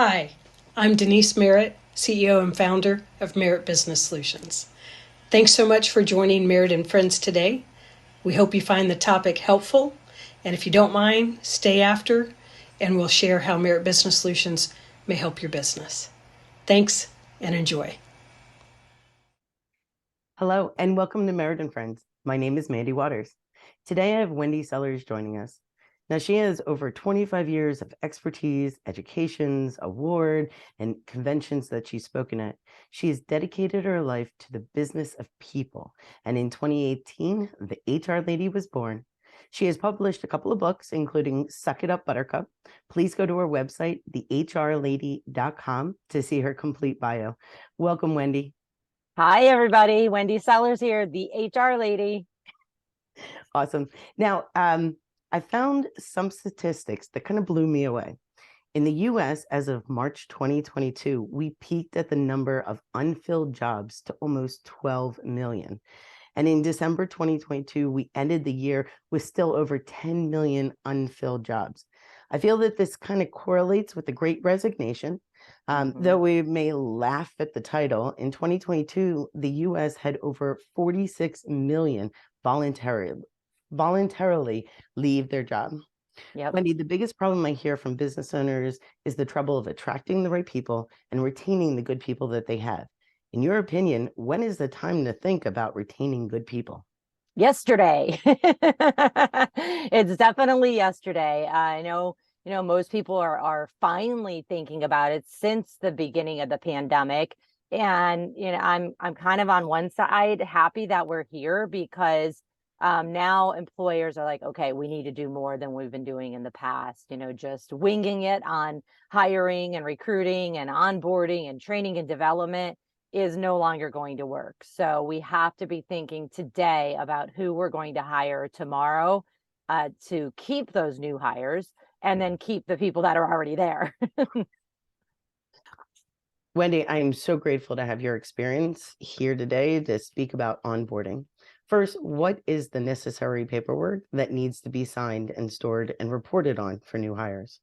Hi, I'm Denise Merritt, CEO and founder of Merritt Business Solutions. Thanks so much for joining Merritt and Friends today. We hope you find the topic helpful, and if you don't mind, stay after and we'll share how Merritt Business Solutions may help your business. Thanks and enjoy. Hello, and welcome to Merritt and Friends. My name is Mandy Waters. Today I have Wendy Sellers joining us. Now, she has over 25 years of expertise, educations, award, and conventions that she's spoken at. She has dedicated her life to the business of people, and in 2018, the HR Lady was born. She has published a couple of books, including Suck It Up, Buttercup. Please go to her website, thehrlady.com, to see her complete bio. Welcome, Wendy. Hi, everybody. Wendy Sellers here, the HR lady. Awesome. Now, I found some statistics that kind of blew me away. In the US, as of March 2022, we peaked at the number of unfilled jobs to almost 12 million. And in December 2022, we ended the year with still over 10 million unfilled jobs. I feel that this kind of correlates with the Great Resignation. Though we may laugh at the title, in 2022, the US had over 46 million voluntarily leave their job. Yep. Wendy, the biggest problem I hear from business owners is the trouble of attracting the right people and retaining the good people that they have. In your opinion, when is the time to think about retaining good people? Yesterday. It's definitely yesterday. I know, most people are finally thinking about it since the beginning of the pandemic. And, I'm kind of on one side happy that we're here because now employers are like, okay, we need to do more than we've been doing in the past, just winging it on hiring and recruiting and onboarding and training and development is no longer going to work. So we have to be thinking today about who we're going to hire tomorrow to keep those new hires and then keep the people that are already there. Wendy, I am so grateful to have your experience here today to speak about onboarding. First, what is the necessary paperwork that needs to be signed and stored and reported on for new hires?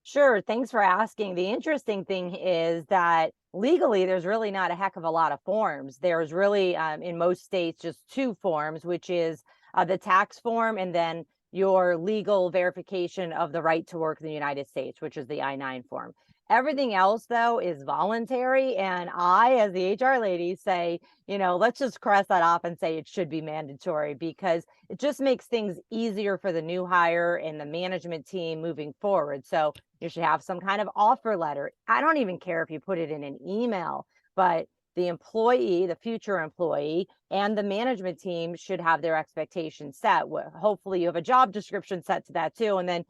Sure. Thanks for asking. The interesting thing is that legally, there's really not a heck of a lot of forms. There's really, in most states, just two forms, which is the tax form and then your legal verification of the right to work in the United States, which is the I-9 form. Everything else, though, is voluntary. And I, as the HR lady, say, let's just cross that off and say it should be mandatory because it just makes things easier for the new hire and the management team moving forward. So you should have some kind of offer letter. I don't even care if you put it in an email, but the employee, the future employee, and the management team should have their expectations set. Hopefully you have a job description set to that too. And then,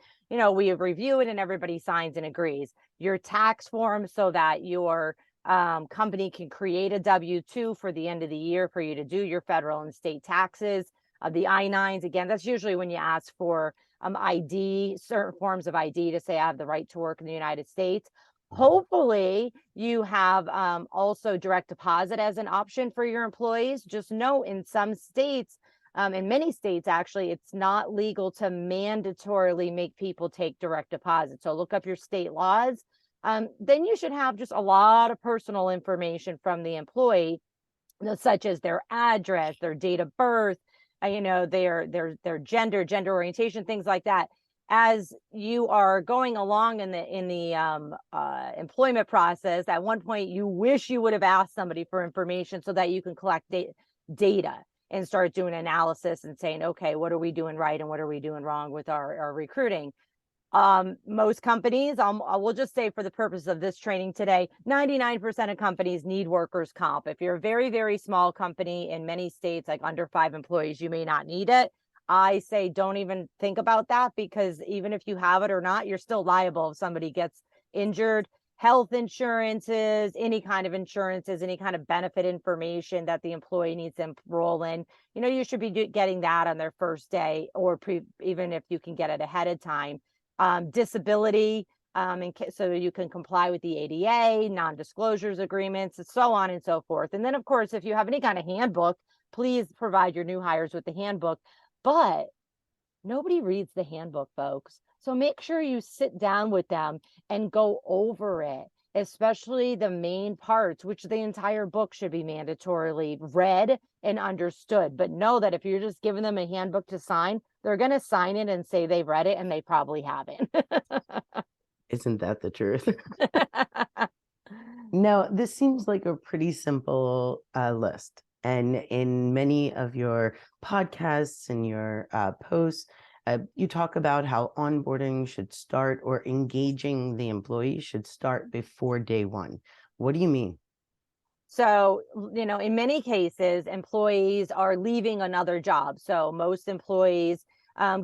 we review it and everybody signs and agrees. Your tax form so that your company can create a W-2 for the end of the year for you to do your federal and state taxes. The I-9s, again, that's usually when you ask for ID, certain forms of ID to say I have the right to work in the United States. Hopefully you have also direct deposit as an option for your employees. Just know in some states, in many states, actually, it's not legal to mandatorily make people take direct deposit. So look up your state laws. Then you should have just a lot of personal information from the employee, such as their address, their date of birth, their gender orientation, things like that. As you are going along in the employment process, at one point you wish you would have asked somebody for information so that you can collect data and start doing analysis and saying, okay, what are we doing right and what are we doing wrong with our recruiting? Most companies, I will just say for the purpose of this training today, 99% of companies need workers' comp. If you're a very, very small company in many states, like under 5 employees, you may not need it. I say don't even think about that because even if you have it or not, you're still liable if somebody gets injured. Health insurances, any kind of insurances, any kind of benefit information that the employee needs to enroll in, you should be getting that on their first day or even if you can get it ahead of time. Disability, so you can comply with the ADA, non-disclosures agreements, and so on and so forth. And then, of course, if you have any kind of handbook, please provide your new hires with the handbook. But nobody reads the handbook, folks. So make sure you sit down with them and go over it, especially the main parts, which the entire book should be mandatorily read and understood. But know that if you're just giving them a handbook to sign, they're going to sign it and say they've read it, and they probably haven't. Isn't that the truth? No, this seems like a pretty simple list. And in many of your podcasts and your posts, you talk about how onboarding should start, or engaging the employee should start before day one. What do you mean? So, in many cases, employees are leaving another job. So most employees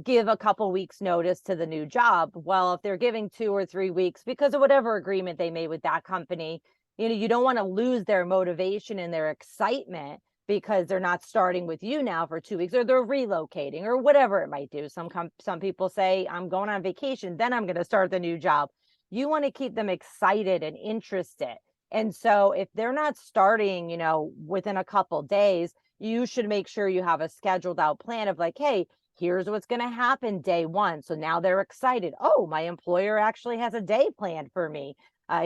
give a couple weeks notice to the new job. Well, if they're giving 2 or 3 weeks because of whatever agreement they made with that company, you don't want to lose their motivation and their excitement because they're not starting with you now for 2 weeks, or they're relocating, or whatever it might do. Some people say, I'm going on vacation, then I'm going to start the new job. You want to keep them excited and interested. And so if they're not starting, within a couple days, you should make sure you have a scheduled out plan of like, hey, here's what's going to happen day one. So now they're excited. Oh, my employer actually has a day planned for me.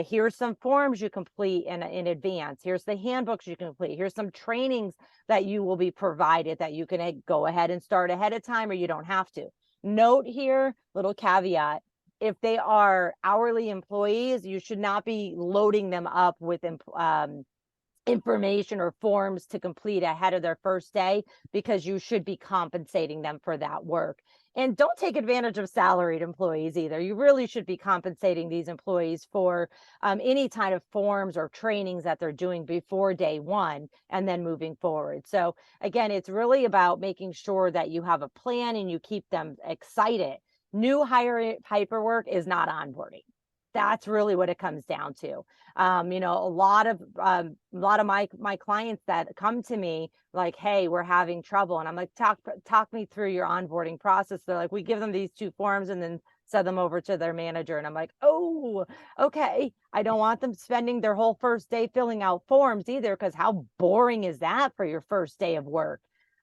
Here's some forms you complete in advance. Here's the handbooks you complete. Here's some trainings that you will be provided that you can go ahead and start ahead of time, or you don't have to. Note here, little caveat, if they are hourly employees, you should not be loading them up with information or forms to complete ahead of their first day, because you should be compensating them for that work. And don't take advantage of salaried employees either. You really should be compensating these employees for any kind of forms or trainings that they're doing before day one and then moving forward. So again, it's really about making sure that you have a plan and you keep them excited. New hire paperwork is not onboarding. That's really what it comes down to. A lot of my clients that come to me like, hey, we're having trouble, and I'm like, talk me through your onboarding process. They're like, we give them these 2 forms and then send them over to their manager, and I'm like, oh, okay. I don't want them spending their whole first day filling out forms either, because how boring is that for your first day of work?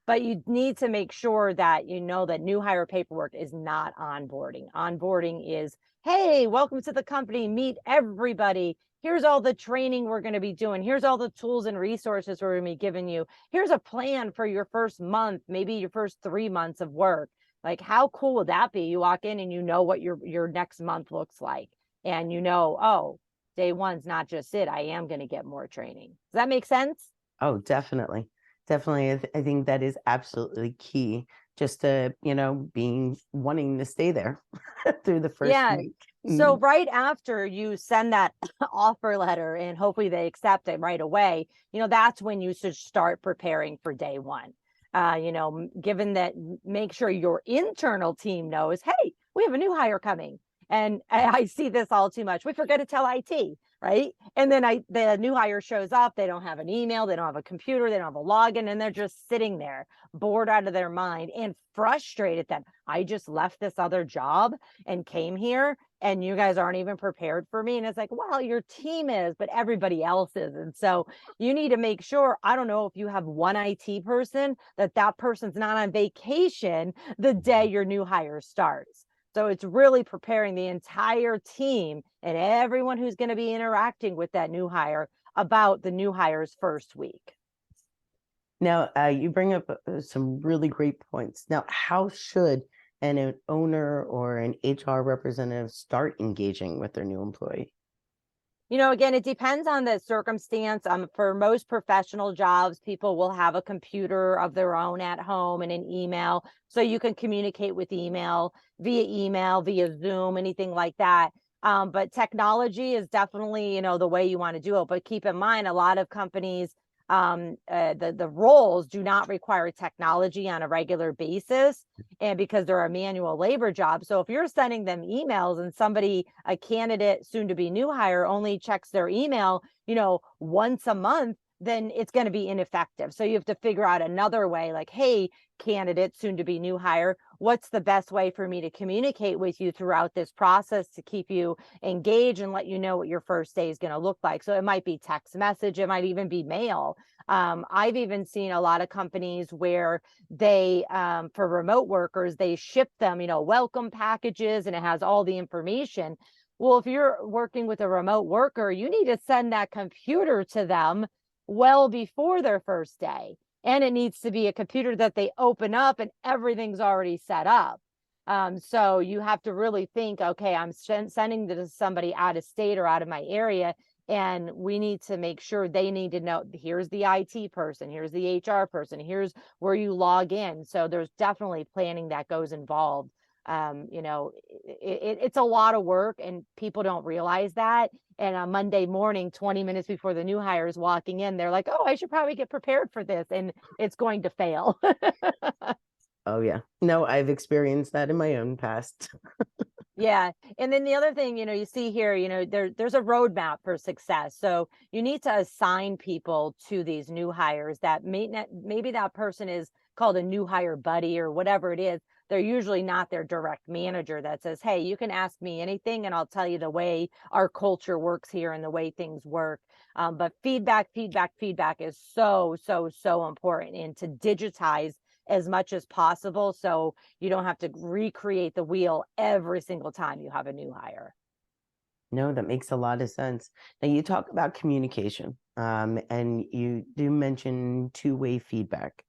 But you need to make sure that that new hire paperwork is not onboarding. Onboarding is, hey, welcome to the company, meet everybody. Here's all the training we're going to be doing. Here's all the tools and resources we're going to be giving you. Here's a plan for your first month, maybe your first 3 months of work. Like, how cool would that be? You walk in and you know what your next month looks like. And oh, day one's not just it. I am going to get more training. Does that make sense? Oh, definitely. Definitely. I think that is absolutely key, just to, wanting to stay there through the first week. So right after you send that offer letter and hopefully they accept it right away, that's when you should start preparing for day one. Given that, make sure your internal team knows, hey, we have a new hire coming. And I see this all too much. We forget to tell IT, right? And then the new hire shows up. They don't have an email. They don't have a computer. They don't have a login. And they're just sitting there, bored out of their mind and frustrated that I just left this other job and came here, and you guys aren't even prepared for me. And it's like, well, your team is, but everybody else is. And so you need to make sure, I don't know if you have one IT person, that person's not on vacation the day your new hire starts. So it's really preparing the entire team and everyone who's going to be interacting with that new hire about the new hire's first week. Now, you bring up some really great points. Now, how should an owner or an HR representative start engaging with their new employee? Again, it depends on the circumstance. For most professional jobs, people will have a computer of their own at home and an email. So you can communicate with email, via Zoom, anything like that. But technology is definitely, the way you want to do it. But keep in mind, a lot of companies, the roles do not require technology on a regular basis, and because they're a manual labor job. So if you're sending them emails and a candidate, soon to be new hire, only checks their email, once a month, then it's going to be ineffective. So you have to figure out another way, like, hey, candidate, soon to be new hire, what's the best way for me to communicate with you throughout this process to keep you engaged and let you know what your first day is going to look like? So it might be text message, it might even be mail. I've even seen a lot of companies where they, for remote workers, they ship them, welcome packages, and it has all the information. Well, if you're working with a remote worker, you need to send that computer to them well before their first day. And it needs to be a computer that they open up and everything's already set up. So you have to really think, okay, I'm sending this to somebody out of state or out of my area, and we need to make sure they need to know, here's the IT person, here's the HR person, here's where you log in. So there's definitely planning that goes involved. It's a lot of work, and people don't realize that. And on Monday morning, 20 minutes before the new hire is walking in, they're like, oh, I should probably get prepared for this, and it's going to fail. Oh yeah. No, I've experienced that in my own past. Yeah. And then the other thing, you see here, there's a roadmap for success. So you need to assign people to these new hires that maybe that person is called a new hire buddy or whatever it is. They're usually not their direct manager that says, hey, you can ask me anything and I'll tell you the way our culture works here and the way things work. But feedback is so, so, so important, and to digitize as much as possible, so you don't have to recreate the wheel every single time you have a new hire. No, that makes a lot of sense. Now you talk about communication, and you do mention two-way feedback.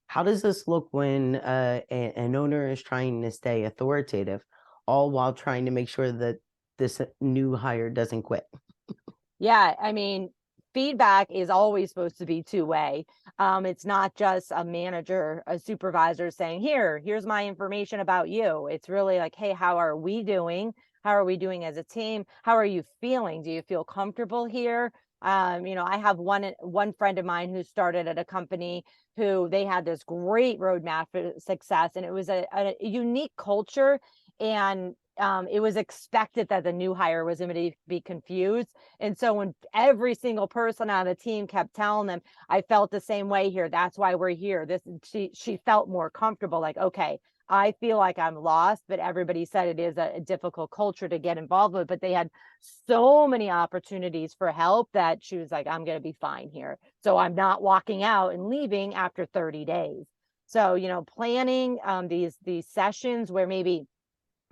How does this look when an owner is trying to stay authoritative, all while trying to make sure that this new hire doesn't quit? Yeah, I mean, feedback is always supposed to be two-way. It's not just a manager, a supervisor saying, here's my information about you. It's really like, hey, how are we doing? How are we doing as a team? How are you feeling? Do you feel comfortable here? I have one friend of mine who started at a company who they had this great roadmap for success, and it was a unique culture, and it was expected that the new hire was going to be confused. And so when every single person on the team kept telling them, I felt the same way here, that's why we're here, she felt more comfortable, like, okay, I feel like I'm lost, but everybody said it is a difficult culture to get involved with, but they had so many opportunities for help that she was like, I'm going to be fine here. So I'm not walking out and leaving after 30 days. So, planning these sessions where maybe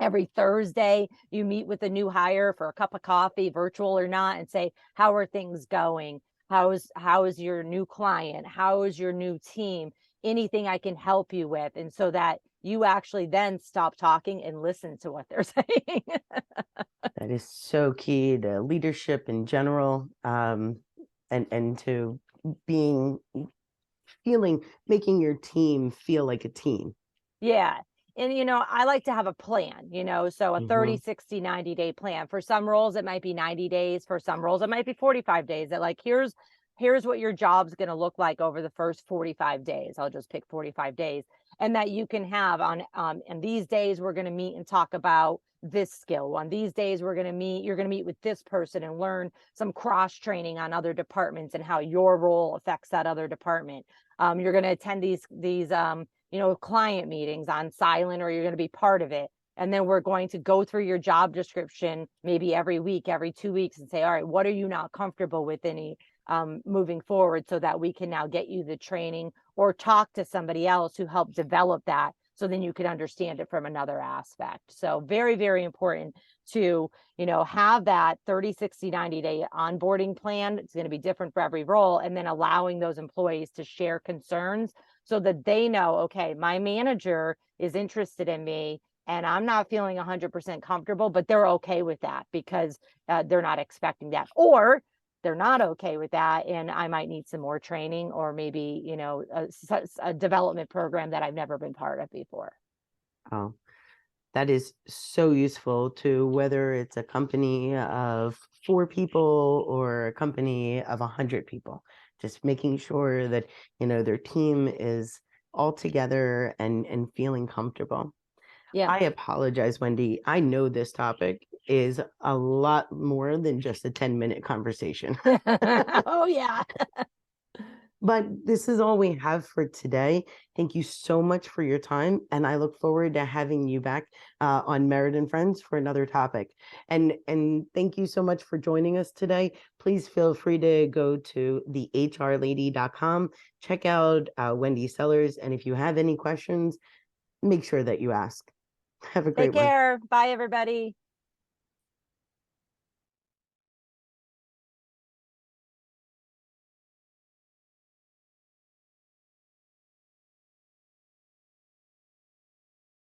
every Thursday you meet with a new hire for a cup of coffee, virtual or not, and say, how are things going? How is your new client? How is your new team? Anything I can help you with? And so that you actually then stop talking and listen to what they're saying. That is so key to leadership in general, and to making your team feel like a team. Yeah. And, I like to have a plan, so a 30, 60, 90-day plan. For some roles, it might be 90 days. For some roles, it might be 45 days. That, like, here's what your job's going to look like over the first 45 days. I'll just pick 45 days. And that you can have and these days we're going to meet and talk about this skill. On these days you're going to meet with this person and learn some cross training on other departments and how your role affects that other department. You're going to attend these client meetings on silent, or you're going to be part of it. And then we're going to go through your job description maybe every week, every 2 weeks, and say, all right, what are you not comfortable with moving forward, so that we can now get you the training or talk to somebody else who helped develop that, so then you can understand it from another aspect. So very, very important to, have that 30, 60, 90-day onboarding plan. It's going to be different for every role. And then allowing those employees to share concerns so that they know, okay, my manager is interested in me and I'm not feeling 100% comfortable, but they're okay with that because they're not expecting that. Or they're not okay with that, and I might need some more training, or maybe, a development program that I've never been part of before. Oh, that is so useful to whether it's a company of 4 people or a company of 100 people. Just making sure that, their team is all together and feeling comfortable. Yeah. I apologize, Wendy. I know this topic is a lot more than just a 10-minute conversation. Oh, yeah. But this is all we have for today. Thank you so much for your time. And I look forward to having you back on Merritt and Friends for another topic. And thank you so much for joining us today. Please feel free to go to thehrlady.com, check out Wendy Sellers. And if you have any questions, make sure that you ask. Have a great Take one. care. Bye, everybody.